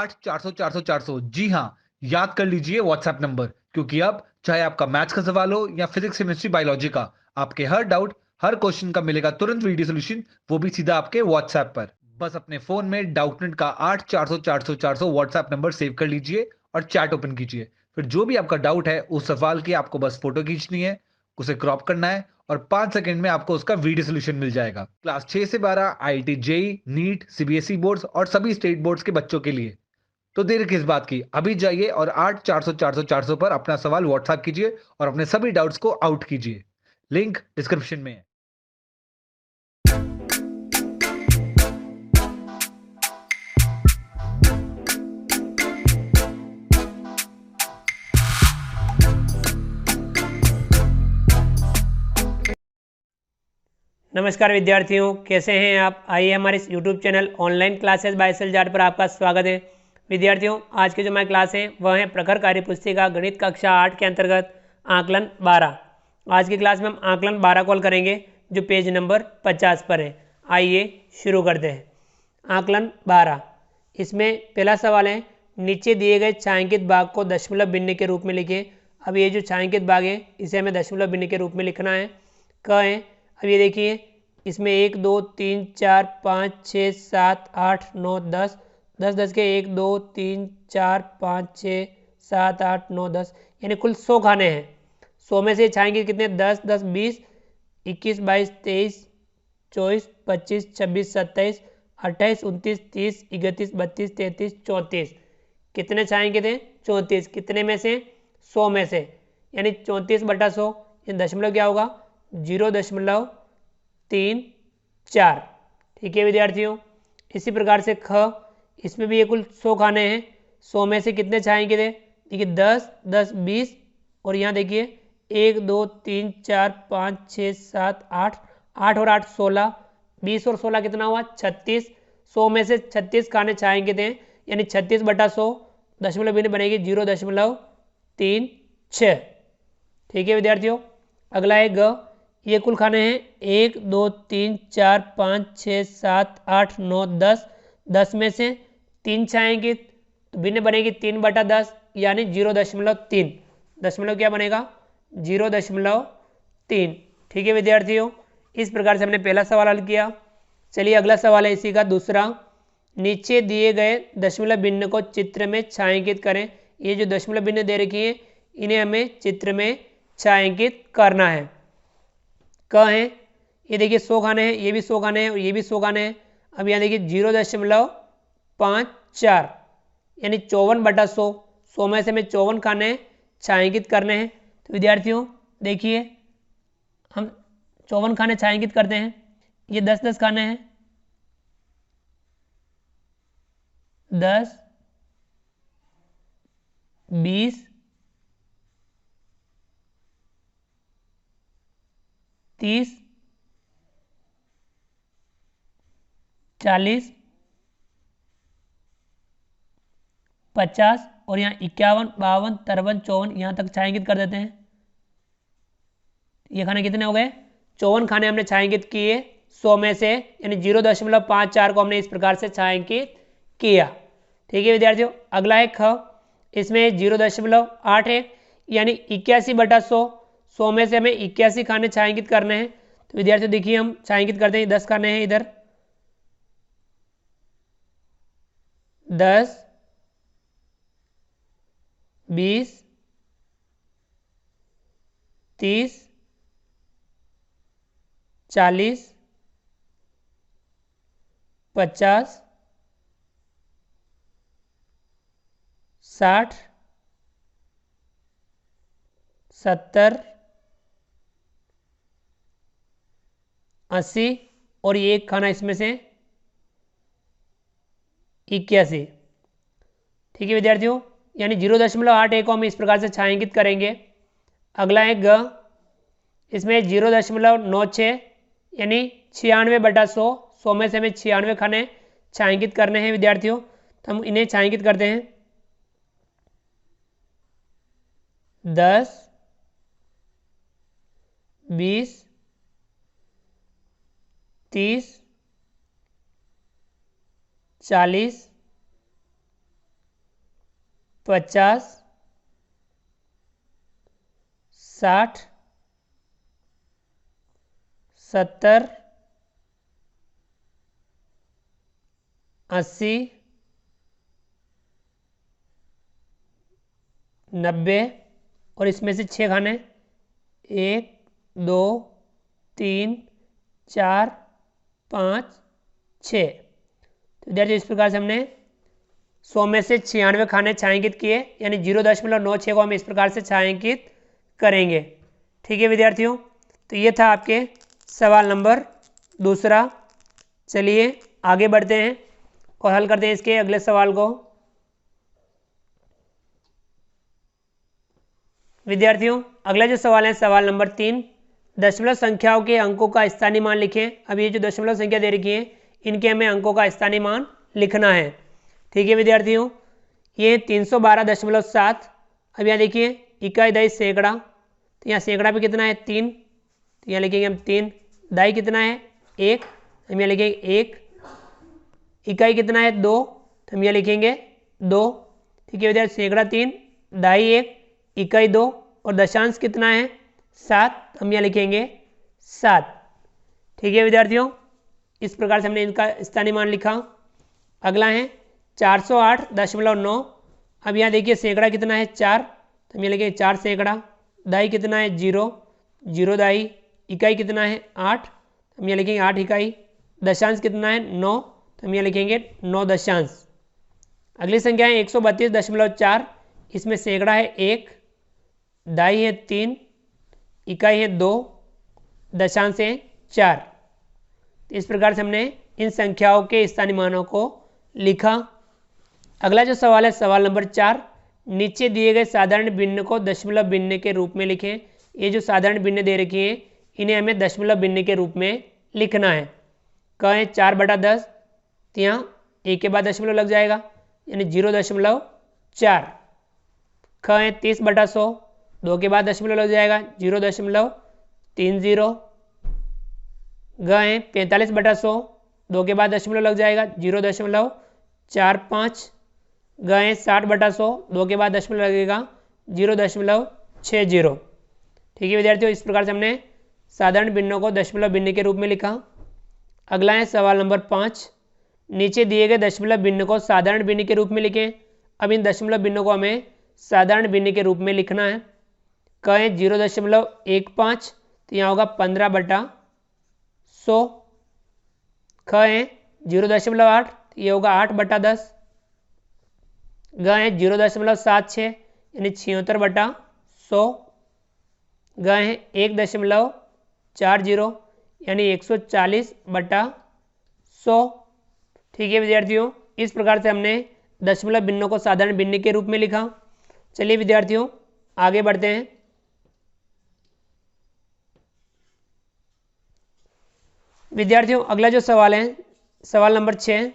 8 400 400 400। जी हाँ, याद कर लीजिए व्हाट्सएप नंबर, क्योंकि अब चाहे आपका मैथ्स का सवाल हो या फिजिक्स केमिस्ट्री बायोलॉजी का, आपके हर डाउट, हर क्वेश्चन का मिलेगा तुरंत वीडियो सोल्यूशन, वो भी सीधा आपके व्हाट्सएप पर। बस अपने फोन में डाउटनेट का 8 400 400 400 व्हाट्सएप नंबर सेव कर लीजिए और चैट ओपन कीजिए। फिर जो भी आपका डाउट है उस सवाल की आपको बस फोटो खींचनी है, उसे क्रॉप करना है और 5 सेकंड में आपको उसका वीडियो सोल्यूशन मिल जाएगा। क्लास 6 से 12 IIT JEE, NEET, CBSE boards और सभी स्टेट बोर्ड्स के बच्चों के लिए। तो देर किस बात की, अभी जाइए और 8 400 400 400 पर अपना सवाल व्हाट्सएप कीजिए और अपने सभी डाउट्स को आउट कीजिए। लिंक डिस्क्रिप्शन में है। नमस्कार विद्यार्थियों, कैसे हैं आप। आइए हमारे इस YouTube channel online classes by S L Jat पर आपका स्वागत है। विद्यार्थियों, आज की जो हमारी क्लास है वह है प्रखर कार्य पुस्तिका गणित कक्षा 8 के अंतर्गत आकलन 12। आज की क्लास में हम आकलन 12 कॉल करेंगे जो पेज नंबर 50 पर है। आइए शुरू करते हैं। आकलन 12, इसमें पहला सवाल है, नीचे दिए गए छायांकित भाग को दशमलव बिंदु के रूप में लिखें। अब ये जो छायांकित भाग है इसे हमें दशमलव बिंदु के रूप में लिखना है। क है, अब ये देखिए इसमें 1 2 3 4 5 6 7 8 9 10 10 10 के 1 2 3 4 5 6 7 8 9 10 यानी कुल 100 खाने हैं। 100 में से छाएंगे कितने, 10 10 20 21 22 23 24 25 26 27 28 29 30 31 32 33 34। कितने छाएंगे थे, 34। कितने में से, 100 में से, यानी 34/100। ये दशमलव क्या होगा, 0.34। ठीक है विद्यार्थियों। इसी प्रकार से ख, इसमें भी ये कुल 100 खाने हैं। 100 में से कितने छाएंगे थे, देखिए 10 10 20 और यहाँ देखिए 1 2 3 4 5 6 7 8 8 और 8 16, 20 और 16 कितना हुआ, 36। 100 में से 36 खाने छाएंगे थे, यानी 36/100। दशमलव बिंदु बनेगी 0.36। ठीक है विद्यार्थियों। अगला है ग, ये कुल खाने हैं 1 2 3 4 5 6 7 8 9 10। 10 में से 3 छाएंगे तो भिन्न बनेगी 3/10 यानी 0.3। दशमलव क्या बनेगा, 0.3। ठीक है विद्यार्थियों। इस प्रकार से हमने पहला सवाल हल किया। चलिए अगला सवाल है इसी का दूसरा, नीचे दिए गए दशमलव बिंदु को चित्र में छायांकित करें। ये जो दशमलव बिंदु दे रखी है इन्हें हमें चित्र में छायांकित करना है। क है, ये देखिए 100 खाने हैं, ये भी 100 खाने हैं और ये भी 100 खाने हैं। अब यहाँ देखिए 0.54 यानी 54/100। 100 में से हमें 54 खाने छायांकित करने हैं। तो विद्यार्थियों देखिए हम 54 खाने छायांकित करते हैं। ये 10 10 खाने हैं, 10 20 30 40 50 और यहाँ 51 52 53 54 यहाँ तक छायांकित कर देते हैं। ये खाने कितने हो गए, 54 खाने हमने छायांकित किए 100 में से, यानी 0.54 को हमने इस प्रकार से छायांकित किया। ठीक है विद्यार्थियों। अगला है ख, इसमें 0.8 है यानी 81/100। 100 में से हमें 81 खाने छायांकित करने हैं। तो विद्यार्थियों देखिए हम छायांकित करते हैं, 10 खाने हैं इधर, 10 20 30 40 50 60 70 80 और ये एक खाना इसमें से 81। ठीक है विद्यार्थियों, यानी 0.81 को हम इस प्रकार से छायांकित करेंगे। अगला है ग, इसमें 0.96 यानी 96/100। 100 में से हमें 96 खाने छायांकित करने हैं विद्यार्थियों। तो हम इन्हें छायांकित करते हैं, 10 20 30 40 50, 60, 70, 80, 90 और इसमें से 6 खाने 1, 2, 3, 4, 5, 6। तो विद्यार्थियों इस प्रकार से हमने 100 में से 96 खाने छायांकित किए, यानी 0.96 को हम इस प्रकार से छायांकित करेंगे। ठीक है विद्यार्थियों, तो ये था आपके सवाल नंबर दूसरा। चलिए आगे बढ़ते हैं और हल करते हैं इसके अगले सवाल को। विद्यार्थियों अगला जो सवाल है सवाल नंबर 3, दशमलव संख्याओं के अंकों का स्थानीय मान लिखें। अब ये जो दशमलव संख्या दे रखी है इनके हमें अंकों का स्थानीय मान लिखना है। ठीक है विद्यार्थियों, ये 312.7। अब यहाँ देखिए इकाई दही सैकड़ा, तो यहाँ सैकड़ा पे कितना है 3, तो यहाँ लिखेंगे हम 3। दाई कितना है 1, हम यहाँ लिखेंगे 1। इकाई कितना है 2, तो हम यहाँ लिखेंगे 2। ठीक है विद्यार्थी, सैकड़ा 3, दाई 1, इकाई 2 और दशांश कितना है 7, हम यहाँ लिखेंगे 7। ठीक है विद्यार्थियों, इस प्रकार से हमने इनका स्थानीय मान लिखा। अगला है 408.9। अब यहाँ देखिए सैकड़ा कितना है 4, तो हम यहाँ लिखेंगे 4 सैकड़ा। दाई कितना है 0, 0 दाई। इकाई कितना है 8, हम यहाँ लिखेंगे 8 इकाई। दशांश कितना है 9, तो हम यहाँ लिखेंगे 9 दशांश। अगली संख्या है 132.4। इसमें सैकड़ा है 1, दाई है 3, इकाई है 2, दशांश है 4। इस प्रकार से हमने इन संख्याओं के स्थानीय मानों को लिखा। अगला जो सवाल है सवाल नंबर 4, नीचे दिए गए साधारण भिन्न को दशमलव भिन्न के रूप में लिखें। ये जो साधारण भिन्न दे रखी है इन्हें हमें दशमलव भिन्न के रूप में लिखना है। कहें 4/10, तो यहाँ 1 के बाद दशमलव लग जाएगा यानी 0.4। कहें 30/100, 2 के बाद दशमलव लग जाएगा 0.30। गए 45/100, 2 के बाद दशमलव लग जाएगा 0.45। गए 60/100, 2 के बाद दशमलव लगेगा 0.60। ठीक है विद्यार्थियों, इस प्रकार से हमने साधारण भिन्नों को दशमलव भिन्न के रूप में लिखा। अगला है सवाल नंबर 5, नीचे दिए गए दशमलव भिन्न को साधारण भिन्न के रूप में लिखें। अब इन दशमलव भिन्नों को हमें साधारण भिन्न के रूप में लिखना है। कहें 0.15, तो यहाँ होगा 15/100। कहें 0.8, तो ये होगा 8/10। गए 0.76 यानी 76/100। गए 1.40 यानी 140/100। ठीक है विद्यार्थियों, इस प्रकार से हमने दशमलव भिन्नों को साधारण भिन्न के रूप में लिखा। चलिए विद्यार्थियों आगे बढ़ते हैं। विद्यार्थियों अगला जो सवाल है सवाल नंबर 6,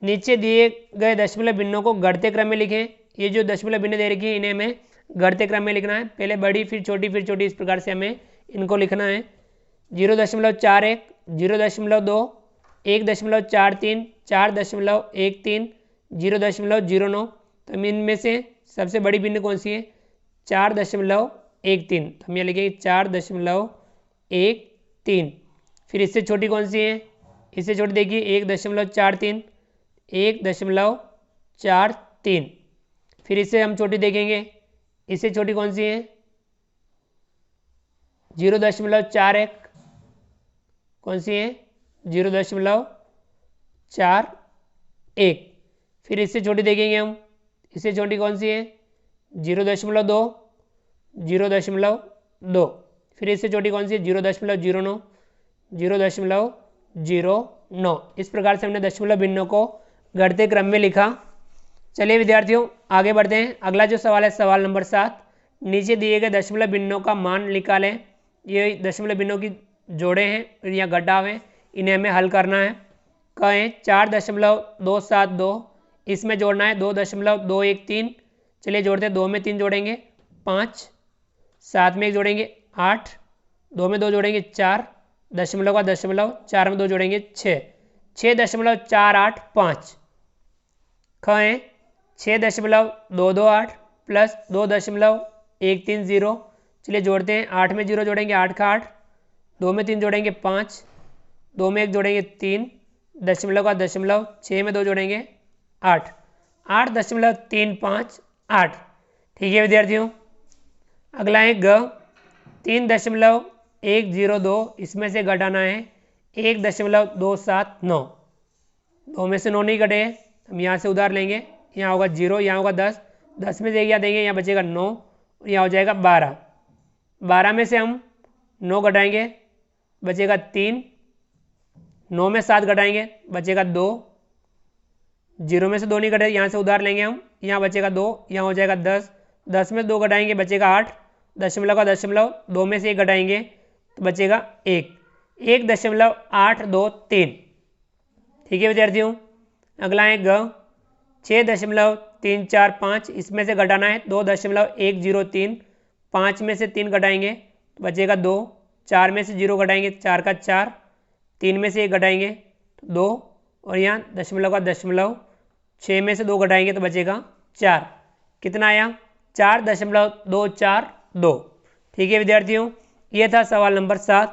नीचे दिए गए दशमलव भिन्नों को घटते क्रम में लिखें। ये जो दशमलव भिन्न दे रखी है इन्हें हमें घटते क्रम में लिखना है। पहले बड़ी फिर छोटी, इस प्रकार से हमें इनको लिखना है। 0.41, 0.2, 1.43, 4.13, 0.09। तो इनमें से सबसे बड़ी भिन्न कौन सी है 4.13, तो हम यहाँ लिखेंगे 4.13। फिर इससे छोटी कौन सी है, इससे छोटी देखिए 1.43, 1.43। फिर इससे हम छोटी देखेंगे, इससे छोटी कौन सी है 0.41, कौन सी है 0.41। फिर इससे छोटी देखेंगे हम, इससे छोटी कौन सी है 0.2, 0.2। फिर इससे छोटी कौन सी है 0.09, 0.09। इस प्रकार से हमने दशमलव भिन्नों को घटते क्रम में लिखा। चलिए विद्यार्थियों आगे बढ़ते हैं। अगला जो सवाल है सवाल नंबर 7, नीचे दिए गए दशमलव भिन्नों का मान निकालें। ये दशमलव भिन्नों की जोड़े हैं या घटाव हैं, इन्हें हमें हल करना है। कहें 4.272, इसमें जोड़ना है 2.213। चलिए जोड़ते हैं, 2 में 3 जोड़ेंगे 5, 7 में 1 जोड़ेंगे 8, 2 में 2 जोड़ेंगे 4, दशमलव का दशमलव 4 में 2 जोड़ेंगे 6, 6.485। कहें 6.228 प्लस 2.130। चलिए जोड़ते हैं, 8 में 0 जोड़ेंगे 8 का 8, 2 में 3 जोड़ेंगे 5, 2 में 1 जोड़ेंगे 3, दशमलव का दशमलव, 6 में 2 जोड़ेंगे 8, 8.358। ठीक है विद्यार्थियों। अगला है ग, 3.102, इसमें से घटाना है 1.279। 2 में से 9 नहीं घटे, हम यहाँ से उधार लेंगे, यहाँ होगा 0, यहाँ होगा 10, 10 में से क्या देंगे, यहाँ बचेगा 9 और यहाँ हो जाएगा 12। 12 में से हम 9 घटाएंगे, बचेगा 3, 9 में 7 घटाएंगे, बचेगा 2, 0 में से 2 नहीं घटे, यहाँ से उधार लेंगे हम, यहाँ बचेगा 2, यहाँ हो जाएगा 10, 10 में 2 घटाएंगे, बचेगा 8, दशमलव का दशमलव, 2 में से 1 घटाएंगे तो बचेगा 1, 1.823। ठीक है विद्यार्थियों। अगला है ग, 6.345, इसमें से घटाना है 2.103, 5 में से 3 घटाएंगे तो बचेगा 2, 4 में से 0 घटाएंगे 4 का 4, 3 में से 1 घटाएंगे तो 2 और यहाँ दशमलव का दशमलव, 6 में से 2 घटाएंगे तो बचेगा 4। कितना आया, 4.242। ठीक है विद्यार्थियों, ये था सवाल नंबर 7।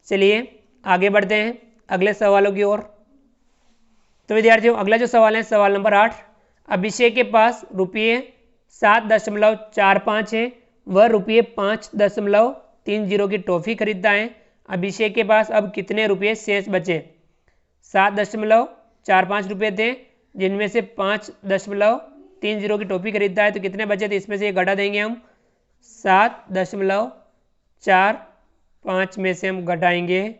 चलिए आगे बढ़ते हैं अगले सवालों की ओर। तो विद्यार्थियों अगला जो सवाल है सवाल नंबर 8। अभिषेक के पास रुपये 7.45 है, वह रुपये 5.30 की टॉफ़ी खरीदता है। अभिषेक के पास अब कितने रुपये शेष बचे। 7.45 रुपये थे, जिनमें से 5.30 की टॉफ़ी खरीदता है, तो कितने बचे थे, इसमें से ये घटा देंगे हम। 7.45 में से हम घटाएंगे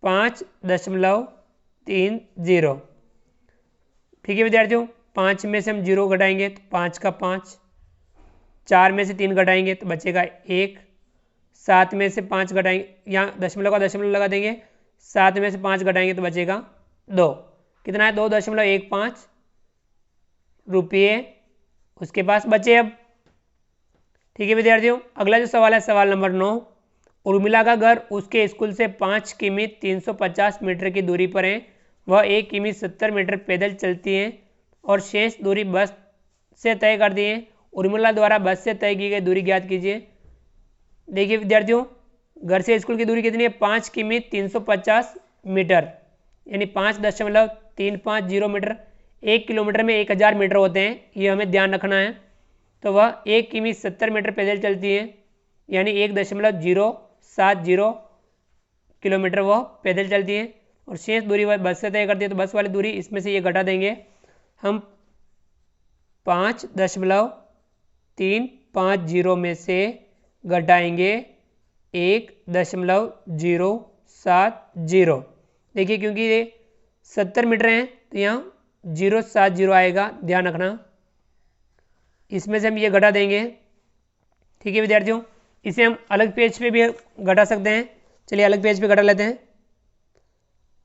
5.30। ठीक है विद्यार्थियों, 5 में से हम 0 घटाएंगे तो 5 का 5, 4 में से 3 घटाएंगे तो बचेगा 1, 7 में से 5 घटाएंगे, यहाँ दशमलव का दशमलव लगा देंगे, 7 में से 5 घटाएंगे तो बचेगा 2। कितना है, 2.15 रुपये उसके पास बचे अब। ठीक है विद्यार्थियों, अगला जो सवाल है सवाल नंबर 9। उर्मिला का घर उसके स्कूल से 5 किमी 350 मीटर की दूरी पर है। वह 1 किमी 70 मीटर पैदल चलती है और शेष दूरी बस से तय कर दी है। उर्मिला द्वारा बस से तय की गई दूरी ज्ञात कीजिए। देखिए विद्यार्थियों, घर से स्कूल की दूरी कितनी है, 5 किमी 350 मीटर, यानी 5.350 मीटर। 1 किलोमीटर में 1000 मीटर होते हैं, ये हमें ध्यान रखना है। तो वह 1 किमी 70 मीटर पैदल चलती है, यानी 1.070 किलोमीटर वह पैदल चलती है और शेष दूरी वह बस से तय करती है। तो बस वाली दूरी इसमें से ये घटा देंगे हम। 5.350 में से घटाएंगे 1.070। देखिए क्योंकि ये 70 मीटर हैं तो यहाँ 070 आएगा, ध्यान रखना। इसमें से हम ये घटा देंगे। ठीक है विद्यार्थियों, इसे हम अलग पेज पे भी घटा सकते हैं। चलिए अलग पेज पे घटा लेते हैं।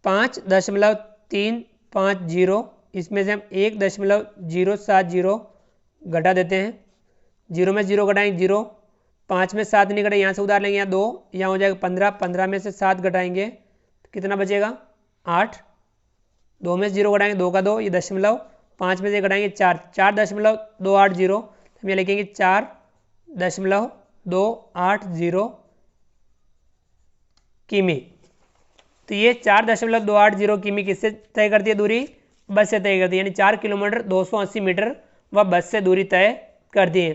5.350, इसमें से हम 1.070 घटा देते हैं। 0 में 0 घटाएंगे 0, 5 में 7 नहीं घटे, यहाँ से उधार लेंगे, यहाँ 2, यहाँ हो जाएगा 15, 15 में से 7 घटाएंगे तो कितना बचेगा 8, 2 में 0 घटाएंगे 2 का 2, ये दशमलव, 5 में से घटाएंगे 4, 4.280, हम ये लिखेंगे 4.280 किमी। तो ये 4.280 किमी किससे तय करती है दूरी, बस से तय करती है, यानी 4 किलोमीटर 280 मीटर वह बस से दूरी तय करती है।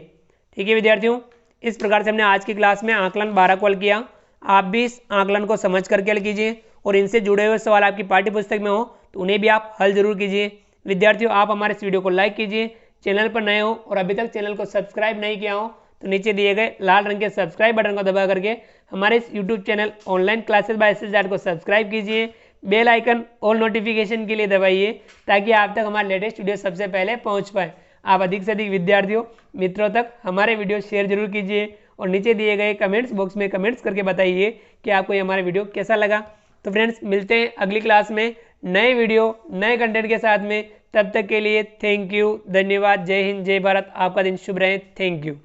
ठीक है विद्यार्थियों, इस प्रकार से हमने आज की क्लास में आकलन 12 को हल किया। आप भी इस आकलन को समझ करके हल कीजिए और इनसे जुड़े हुए सवाल आपकी पाठ्य पुस्तक में हो तो उन्हें भी आप हल जरूर कीजिए। विद्यार्थियों, आप हमारे इस वीडियो को लाइक कीजिए, चैनल पर नए हो और अभी तक चैनल को सब्सक्राइब नहीं किया हो तो नीचे दिए गए लाल रंग के सब्सक्राइब बटन को दबा करके हमारे इस YouTube channel online classes bye SL को सब्सक्राइब कीजिए। बेल आइकन ऑल नोटिफिकेशन के लिए दबाइए ताकि आप तक हमारा लेटेस्ट वीडियो सबसे पहले पहुंच पाए। आप अधिक से अधिक विद्यार्थियों मित्रों तक हमारे वीडियो शेयर जरूर कीजिए और नीचे दिए गए कमेंट्स बॉक्स में कमेंट्स करके बताइए कि आपको ये हमारा वीडियो कैसा लगा। तो फ्रेंड्स, मिलते हैं अगली क्लास में नए वीडियो नए कंटेंट के साथ में। तब तक के लिए थैंक यू, धन्यवाद, जय हिंद, जय भारत। आपका दिन शुभ रहे। Thank you.